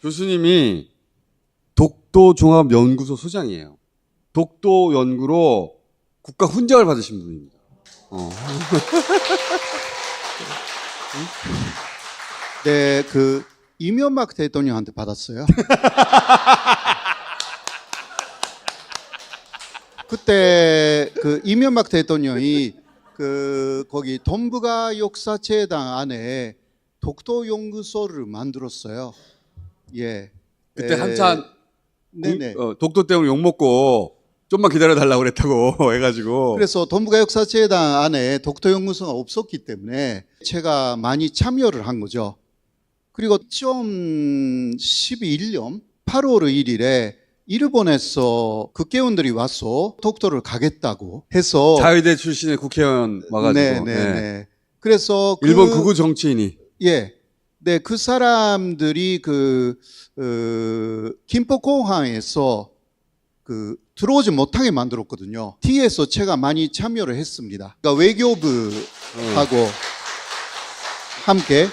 교수님이 독도종합연구소 소장이에요. 독도 연구로 국가 훈장을 받으신 분입니다. 네, 그 이명박 대통령한테 받았어요. 그때 그 이명박 대통령이 그 거기 동북아 역사재단 안에 독도 연구소를 만들었어요. 예. 그때 한참 네네. 독도 때문에 욕 먹고 좀만 기다려 달라고 그랬다고 해가지고. 그래서 동북아 역사재단 안에 독도 연구소가 없었기 때문에 제가 많이 참여를 한 거죠. 그리고 2011년 8월 1일에 일본에서 국회의원들이 와서 독도를 가겠다고 해서 자위대 출신의 국회의원 와가지고. 네. 그래서 일본 극우 정치인이. 예. 네, 그 사람들이 김포공항에서 들어오지 못하게 만들었거든요. 뒤에서 제가 많이 참여를 했습니다. 그러니까 외교부하고 함께.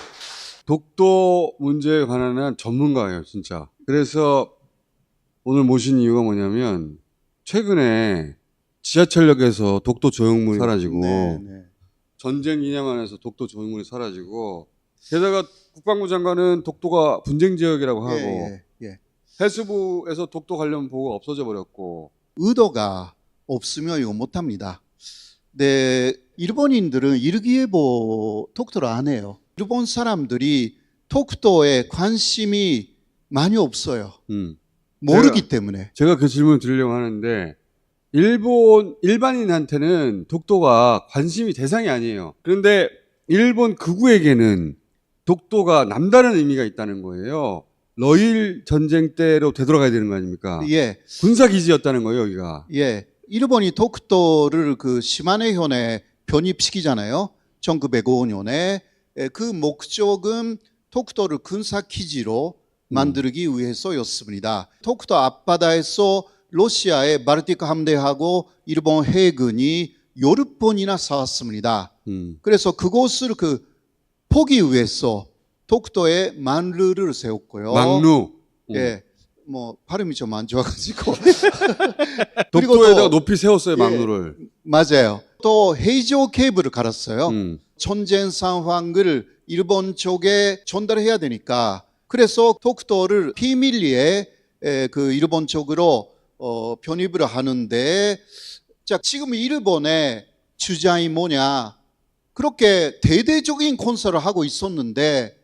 독도 문제에 관한 전문가예요, 진짜. 그래서 오늘 모신 이유가 뭐냐면 최근에 지하철역에서 독도 조형물이 사라지고 네. 전쟁 기념 안에서 독도 조형물이 사라지고 게다가 국방부 장관은 독도가 분쟁 지역이라고 하고 예. 해수부에서 독도 관련 보고가 없어져 버렸고. 의도가 없으면 이거 못합니다. 네, 일본인들은 일기예보 독도를 안 해요. 일본 사람들이 독도에 관심이 많이 없어요. 모르기 때문에. 제가 그 질문을 드리려고 하는데 일본 일반인한테는 독도가 관심이 대상이 아니에요. 그런데 일본 극우에게는 독도가 남다른 의미가 있다는 거예요. 러일 전쟁 때로 되돌아가야 되는 거 아닙니까? 예. 군사 기지였다는 거예요, 여기가. 예. 일본이 독도를 그 시마네현에 편입시키잖아요. 1905년에. 그 목적은 독도를 군사 기지로 만들기 위해서였습니다. 독도 앞바다에서 러시아의 바르티크 함대하고 일본 해군이 10번이나 싸웠습니다. 그래서 그곳을 포기 위해서 독도에 만루를 세웠고요. 망루. 예. 뭐 발음이 좀 안 좋아가지고 독도에다가 높이 세웠어요, 예. 망루를. 맞아요. 또 헤이조 케이블을 갈았어요. 전쟁 상황을 일본 쪽에 전달해야 되니까. 그래서 독도를 비밀리에 그 일본 쪽으로 편입을 하는데, 자, 지금 일본의 주장이 뭐냐? 그렇게 대대적인 건설을 하고 있었는데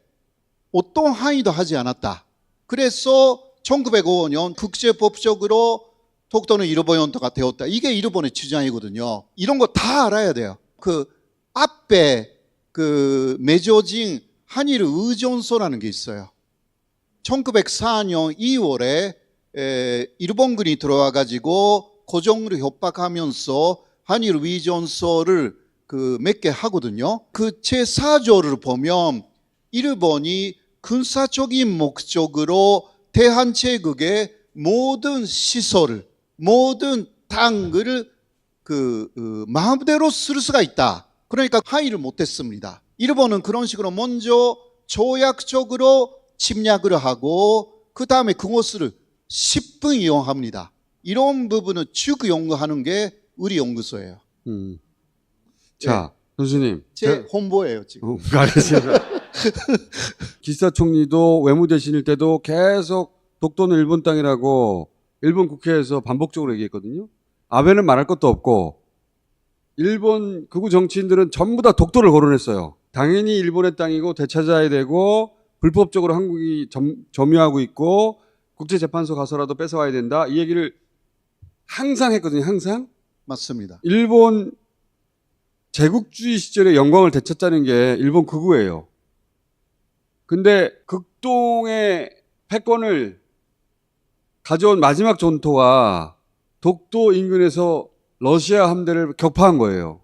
어떤 항의도 하지 않았다. 그래서 1905년 국제법적으로 독도는 일본 영토가 되었다. 이게 일본의 주장이거든요. 이런 거 다 알아야 돼요. 그 앞에 맺어진 한일 의존서라는 게 있어요. 1904년 2월에 일본군이 들어와 가지고 고종을 협박하면서 한일 의존서를 몇 개 하거든요. 그 제4조를 보면 일본이 군사적인 목적으로 대한제국의 모든 시설을, 모든 땅을 마음대로 쓸 수가 있다. 그러니까 항의를 못했습니다. 일본은 그런 식으로 먼저 조약적으로 침략을 하고 그 다음에 그것을 10분 이용합니다. 이런 부분은 쭉 연구하는 게 우리 연구소예요. 자, 교수님. 제 홍보예요, 지금. 알겠습니다. 기시다 총리도 외무대신일 때도 계속 독도는 일본 땅이라고 일본 국회에서 반복적으로 얘기했거든요. 아베는 말할 것도 없고 일본 극우 정치인들은 전부 다 독도를 거론했어요. 당연히 일본의 땅이고 되찾아야 되고 불법적으로 한국이 점유하고 있고 국제재판소 가서라도 뺏어와야 된다. 이 얘기를 항상 했거든요. 항상. 맞습니다. 일본 제국주의 시절에 영광을 되찾자는 게 일본 극우예요. 근데 극동의 패권을 가져온 마지막 전투가 독도 인근에서 러시아 함대를 격파한 거예요.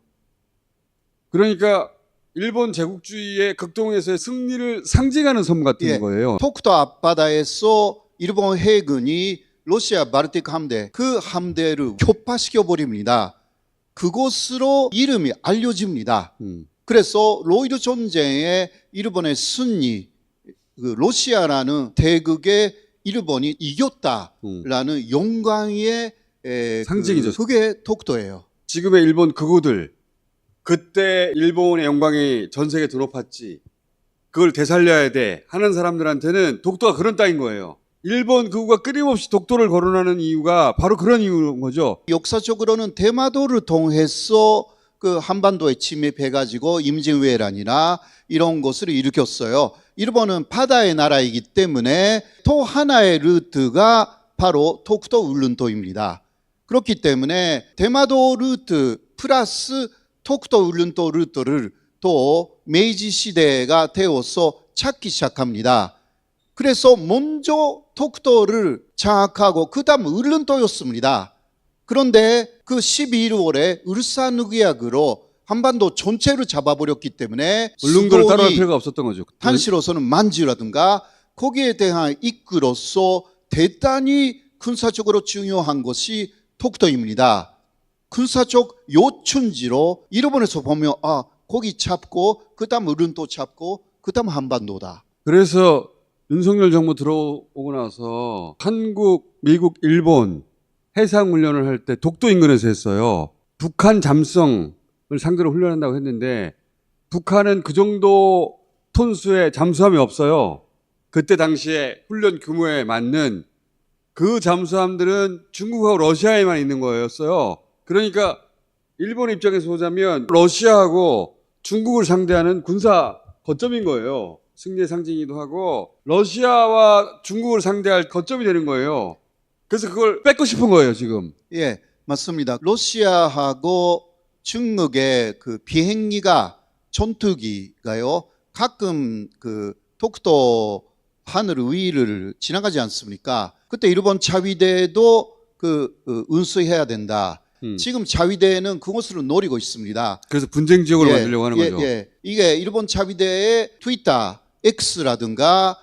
그러니까 일본 제국주의의 극동에서의 승리를 상징하는 섬 같은 거예요. 독도 앞바다에서 일본 해군이 러시아 바르티크 함대, 그 함대를 격파시켜 버립니다. 그곳으로 이름이 알려집니다. 그래서 로이드 전쟁에 일본의 승리, 그 러시아라는 대국의 일본이 이겼다라는 영광의 상징이죠. 그게 독도예요. 지금의 일본 극우들, 그때 일본의 영광이 전 세계에 드높았지, 그걸 되살려야 돼 하는 사람들한테는 독도가 그런 땅인 거예요. 일본 극우가 끊임없이 독도를 거론하는 이유가 바로 그런 이유인 거죠. 역사적으로는 대마도를 통해서 그 한반도에 침입해가지고 임진왜란이나 이런 것을 일으켰어요. 일본은 바다의 나라이기 때문에 또 하나의 루트가 바로 독도 울른도입니다. 그렇기 때문에 대마도 루트 플러스 독도 울른도 루트를 또 메이지 시대가 되어서 찾기 시작합니다. 그래서 먼저 독도를 장악하고 그 다음 울른도였습니다. 그런데 그 12월에 울산의학으로 한반도 전체를 잡아버렸기 때문에 울릉도를 따로 할 필요가 없었던 거죠. 한시로서는 만주라든가 거기에 대한 이끌어서 대단히 군사적으로 중요한 것이 독도입니다. 군사적 요충지로 일본에서 보면 거기 잡고 그 다음 울릉도 잡고 그 다음 한반도다. 그래서 윤석열 정부 들어오고 나서 한국, 미국, 일본 해상훈련을 할 때 독도 인근에서 했어요. 북한 잠성을 상대로 훈련한다고 했는데 북한은 그 정도 톤수의 잠수함이 없어요. 그때 당시에 훈련 규모에 맞는 그 잠수함들은 중국하고 러시아에만 있는 거였어요. 그러니까 일본 입장에서 보자면 러시아하고 중국을 상대하는 군사 거점인 거예요. 승리의 상징이기도 하고 러시아와 중국을 상대할 거점이 되는 거예요. 그래서 그걸 뺏고 싶은 거예요, 지금. 예, 맞습니다. 러시아하고 중국의 그 비행기가 전투기가요. 가끔 그 독도 하늘 위를 지나가지 않습니까? 그때 일본 자위대도 운수해야 된다. 지금 자위대는 그것을 노리고 있습니다. 그래서 분쟁 지역으로 만들려고 하는 거죠. 이게 일본 자위대의 트위터, X라든가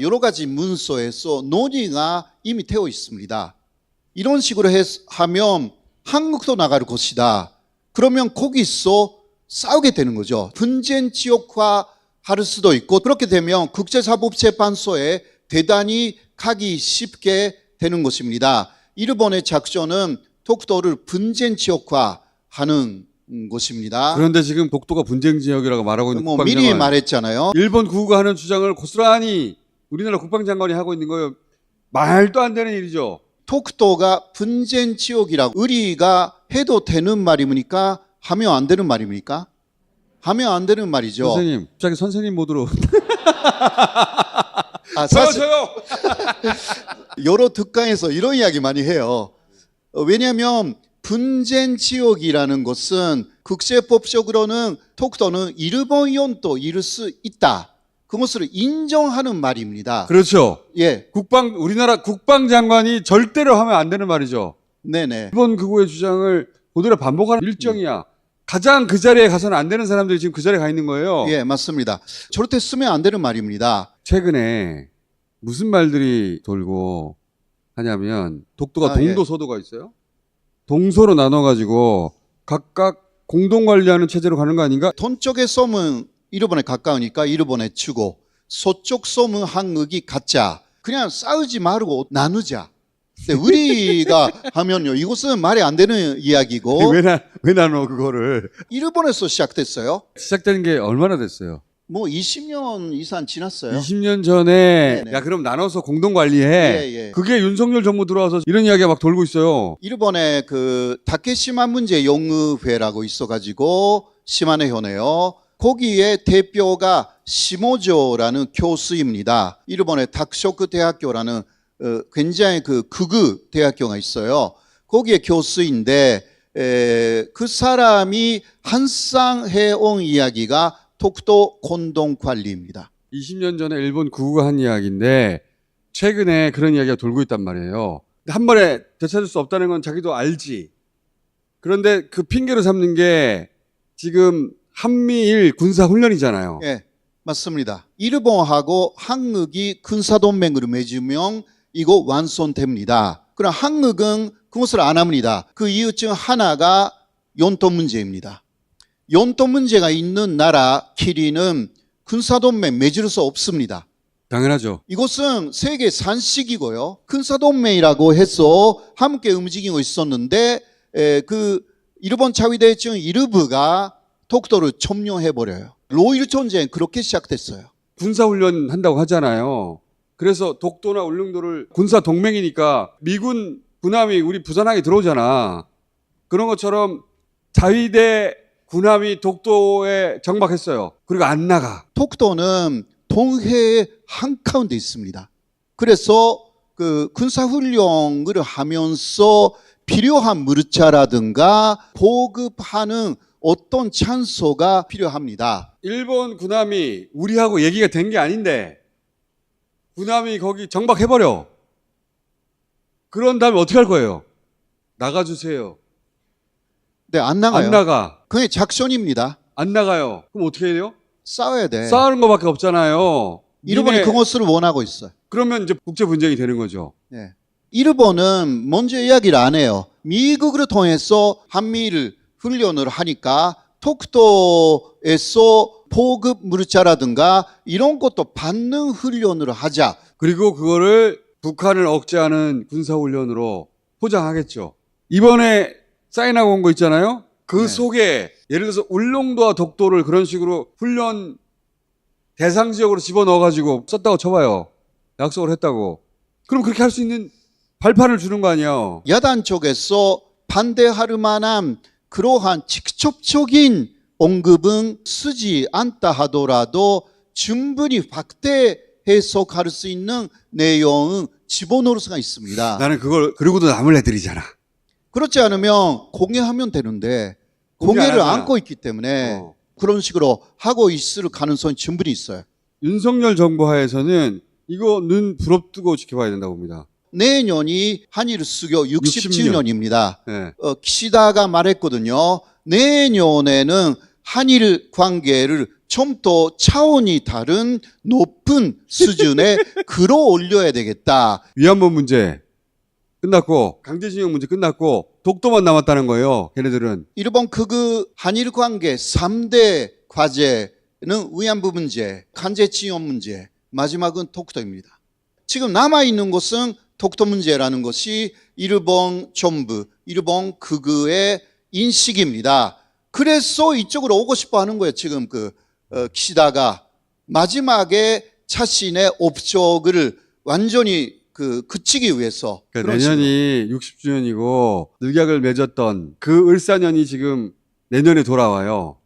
여러 가지 문서에서 논의가 이미 되어 있습니다. 이런 식으로 하면 한국도 나갈 것이다. 그러면 거기서 싸우게 되는 거죠. 분쟁 지역화 할 수도 있고 그렇게 되면 국제사법재판소에 대단히 가기 쉽게 되는 것입니다. 일본의 작전은 독도를 분쟁 지역화하는 것입니다. 그런데 지금 독도가 분쟁 지역이라고 말하고 있는 국방장관. 미리 말했잖아요. 일본 국우가 하는 주장을 고스란히 우리나라 국방장관이 하고 있는 거예요. 말도 안 되는 일이죠. 독도가 분쟁 지역이라고 우리가 해도 되는 말입니까? 하면 안 되는 말입니까? 하면 안 되는 말이죠. 선생님, 갑자기 선생님 모드로. 저요. 여러 특강에서 이런 이야기 많이 해요. 왜냐하면 분쟁 지역이라는 것은 국제법적으로는 독도는 일본 영토 이룰 수 있다. 그것을 인정하는 말입니다. 그렇죠. 예. 우리나라 국방장관이 절대로 하면 안 되는 말이죠. 네네. 일본 극우의 주장을 그대로 반복하는 일정이야. 가장 그 자리에 가서는 안 되는 사람들이 지금 그 자리에 가 있는 거예요. 예, 맞습니다. 절대 쓰면 안 되는 말입니다. 최근에 무슨 말들이 돌고 하냐면 독도가 동도, 서도가 있어요. 동서로 나눠가지고 각각 공동 관리하는 체제로 가는 거 아닌가? 동쪽의 섬은 일본에 가까우니까 일본에 주고 서쪽 섬은 한국이 갖자. 그냥 싸우지 말고 나누자. 근데 우리가 하면요, 이것은 말이 안 되는 이야기고. 왜 나눠 그거를? 일본에서 시작됐어요. 시작된 게 얼마나 됐어요? 뭐 20년 이상 지났어요. 20년 전에 네네. 야 그럼 나눠서 공동 관리해. 예. 그게 윤석열 정부 들어와서 이런 이야기가 막 돌고 있어요. 일본에 그 다케시마 문제 연구회라고 있어가지고 시마네 현에요. 거기에 대표가 시모조라는 교수입니다. 일본의 닥쇼크 대학교라는 굉장히 그 극우 대학교가 있어요. 거기에 교수인데 그 사람이 항상 해온 이야기가 독도 공동 관리입니다. 20년 전에 일본 구구가 한 이야기인데 최근에 그런 이야기가 돌고 있단 말이에요. 한 번에 되찾을 수 없다는 건 자기도 알지. 그런데 그 핑계로 삼는 게 지금 한미일 군사훈련이잖아요. 예, 맞습니다. 일본하고 한국이 군사동맹을 맺으면 이거 완성됩니다. 그럼 한국은 그것을 안 합니다. 그 이유 중 하나가 영토 문제입니다. 영토 문제가 있는 나라끼리는 군사동맹 맺을 수 없습니다. 당연하죠. 이것은 세계 산식이고요. 군사동맹이라고 해서 함께 움직이고 있었는데 그 일본 자위대중 일부가 독도를 점령해버려요. 로일 전쟁 그렇게 시작됐어요. 군사훈련 한다고 하잖아요. 그래서 독도나 울릉도를 군사 동맹이니까 미군 군함이 우리 부산항에 들어오잖아. 그런 것처럼 자위대 군함이 독도에 정박했어요. 그리고 안 나가. 독도는 동해의 한가운데 있습니다. 그래서 그 군사훈련을 하면서 필요한 물자라든가 보급하는 어떤 찬소가 필요합니다. 일본 군함이 우리하고 얘기가 된 게 아닌데 군함이 거기 정박해버려. 그런 다음에 어떻게 할 거예요? 나가주세요. 네, 안 나가요. 안 나가. 그게 작전입니다. 안 나가요. 그럼 어떻게 해요? 싸워야 돼. 싸우는 것밖에 없잖아요. 일본이 니네- 그것을 원하고 있어요. 그러면 이제 국제 분쟁이 되는 거죠. 네. 일본은 먼저 이야기를 안 해요. 미국을 통해서 한미를 훈련을 하니까 독도에서 보급 물자라든가 이런 것도 받는 훈련을 하자. 그리고 그거를 북한을 억제하는 군사훈련으로 포장하겠죠. 이번에 사인하고 온 거 있잖아요. 그 네. 속에 예를 들어서 울릉도와 독도를 그런 식으로 훈련 대상 지역으로 집어넣어가지고 썼다고 쳐봐요. 약속을 했다고. 그럼 그렇게 할 수 있는 발판을 주는 거 아니야. 야단 쪽에서 반대할 만한 그러한 직접적인 언급은 쓰지 않다 하더라도 충분히 확대 해석할 수 있는 내용은 집어넣을 수가 있습니다. 나는 그걸 그러고도 남을 애들이잖아. 그렇지 않으면 공개하면 되는데 공개 안 공개를 하잖아. 안고 있기 때문에 어. 그런 식으로 하고 있을 가능성이 충분히 있어요. 윤석열 정부 하에서는 이거 눈 부릅뜨고 지켜봐야 된다고 봅니다. 내년이 한일 수교 60주년입니다. 네. 키시다가 말했거든요. 내년에는 한일 관계를 좀 더 차원이 다른 높은 수준에 끌어올려야 되겠다. 위안부 문제 끝났고 강제징용 문제 끝났고 독도만 남았다는 거예요. 걔네들은. 일본 극우 한일 관계 3대 과제는 위안부 문제, 강제징용 문제, 마지막은 독도입니다. 지금 남아있는 것은 독도 문제라는 것이 일본 정부, 일본 극우의 인식입니다. 그래서 이쪽으로 오고 싶어 하는 거예요. 지금 키시다가 마지막에 자신의 업적을 완전히 그치기 위해서. 그러니까 그런 식으로. 내년이 60주년이고 늑약을 맺었던 그 을사년이 지금 내년에 돌아와요.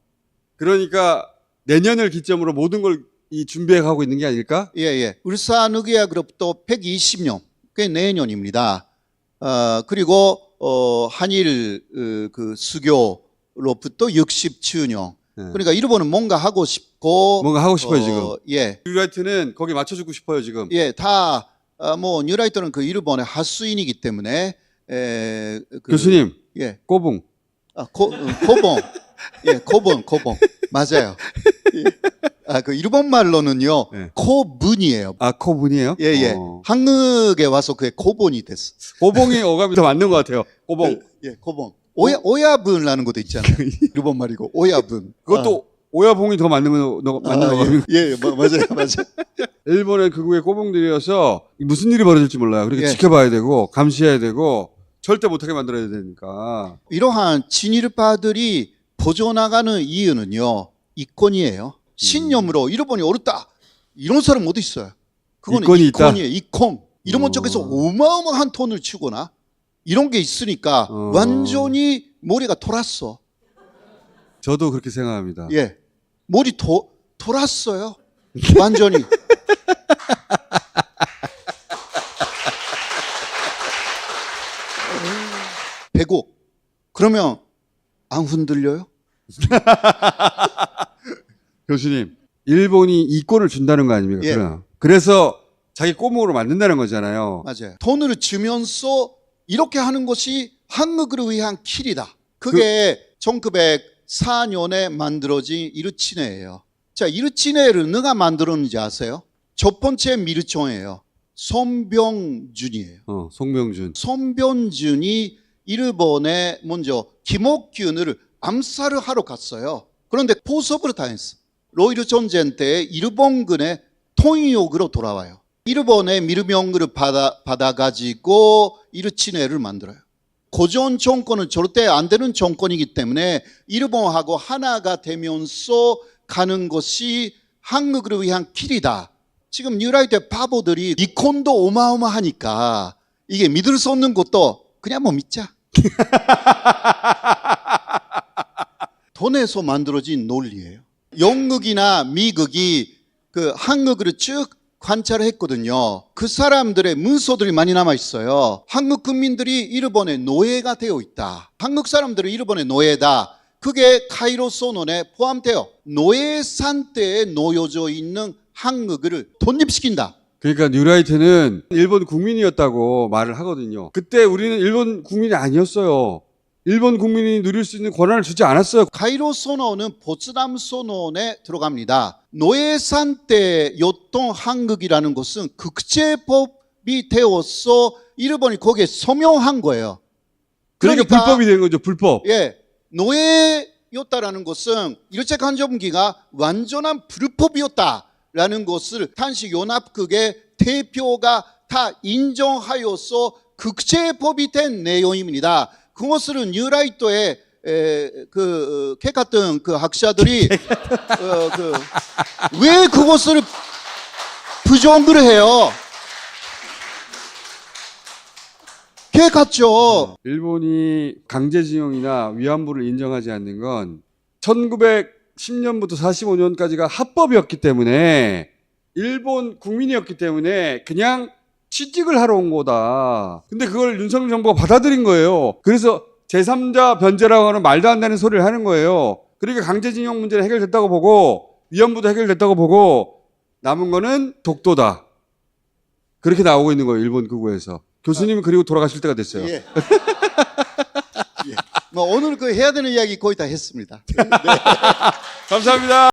그러니까 내년을 기점으로 모든 걸 이 준비해 가고 있는 게 아닐까? 예. 울산의학으로부터 120년, 그게 내년입니다. 그리고 한일 수교로부터 60주년. 네. 그러니까 일본은 뭔가 하고 싶고 뭔가 하고 싶어요 지금. 예, 뉴라이트는 거기 맞춰주고 싶어요 지금. 다 뉴라이트는 그 일본의 하수인이기 때문에 교수님 예, 꼬붕. 고봉, 예, 고봉 맞아요. 예. 그 일본 말로는요 예. 고분이에요. 아 코분이에요? 예. 한국에 와서 그게 고본이 됐어. 고봉이 어감이 더 맞는 것 같아요. 고봉. 예, 고본. 오야분이라는 것도 있잖아요. 일본 말이고 오야분. 그것도 오야봉이 더 맞는 거 맞는 거. 예, 맞아요. 일본의 극우의 꼬봉들이어서 무슨 일이 벌어질지 몰라요. 그렇게 예. 지켜봐야 되고 감시해야 되고 절대 못하게 만들어야 되니까. 이러한 진일파들이 퍼져나가는 이유는요 이권이에요. 신념으로 일본이 옳다 이런 사람 어디 있어요? 그거는 이권이 있다? 이권이에요. 이권. 일본 쪽에서 어마어마한 돈을 치거나 이런 게 있으니까 완전히 머리가 돌았어. 저도 그렇게 생각합니다. 예, 머리 돌았어요. 완전히. 배고 그러면 안 흔들려요? 교수님, 일본이 이권을 준다는 거 아닙니까? 예. 그래서 자기 꼬목으로 만든다는 거잖아요. 맞아요. 돈을 주면서 이렇게 하는 것이 한국을 위한 길이다. 그게 1904년에 만들어진 이르치네예요. 자, 이르치네를 누가 만들었는지 아세요? 첫 번째 미르총이에요. 손병준이에요. 송병준. 손병준이 일본에 먼저 김옥균을 암살을 하러 갔어요. 그런데 포섭을 당했어. 로이르 전쟁 때 일본군에 통역으로 돌아와요. 일본의 밀명을 받아가지고 일치네를 만들어요. 고전 정권은 절대 안 되는 정권이기 때문에 일본하고 하나가 되면서 가는 것이 한국을 위한 길이다. 지금 뉴라이트의 바보들이 이콘도 어마어마하니까 이게 믿을 수 없는 것도 그냥 뭐 믿자. 돈에서 만들어진 논리예요. 영국이나 미국이 그 한국을 쭉 관찰했거든요. 그 사람들의 문서들이 많이 남아 있어요. 한국 국민들이 일본의 노예가 되어 있다. 한국 사람들은 일본의 노예다. 그게 카이로 선언에 포함되어 노예 상태에 놓여져 있는 한국을 독립시킨다. 그러니까 뉴라이트는 일본 국민이었다고 말을 하거든요. 그때 우리는 일본 국민이 아니었어요. 일본 국민이 누릴 수 있는 권한을 주지 않았어요. 카이로 선언은 포츠담 선언에 들어갑니다. 노예 상태였던 한국이라는 것은 국제법이 되어서 일본이 거기에 서명한 거예요. 그러니까 불법이 된 거죠. 불법. 예, 노예였다라는 것은 일제강점기가 완전한 불법이었다라는 것을 단식연합국의 대표가 다 인정하여서 국제법이 된 내용입니다. 그것을 뉴라이트의 캣 같은 그 학자들이 왜 그것을 부정을 해요? 캣 같죠. 일본이 강제징용이나 위안부를 인정하지 않는 건 1910년부터 45년까지가 합법이었기 때문에 일본 국민이었기 때문에 그냥 취직을 하러 온 거다. 근데 그걸 윤석열 정부가 받아들인 거예요. 그래서 제3자 변제라고 하는 말도 안 되는 소리를 하는 거예요. 그러니까 강제징용 문제는 해결됐다고 보고 위안부도 해결됐다고 보고 남은 거는 독도다. 그렇게 나오고 있는 거예요. 일본 극우에서. 교수님은 그리고 돌아가실 때가 됐어요. 예. 예. 뭐 오늘 그 해야 되는 이야기 거의 다 했습니다. 감사합니다.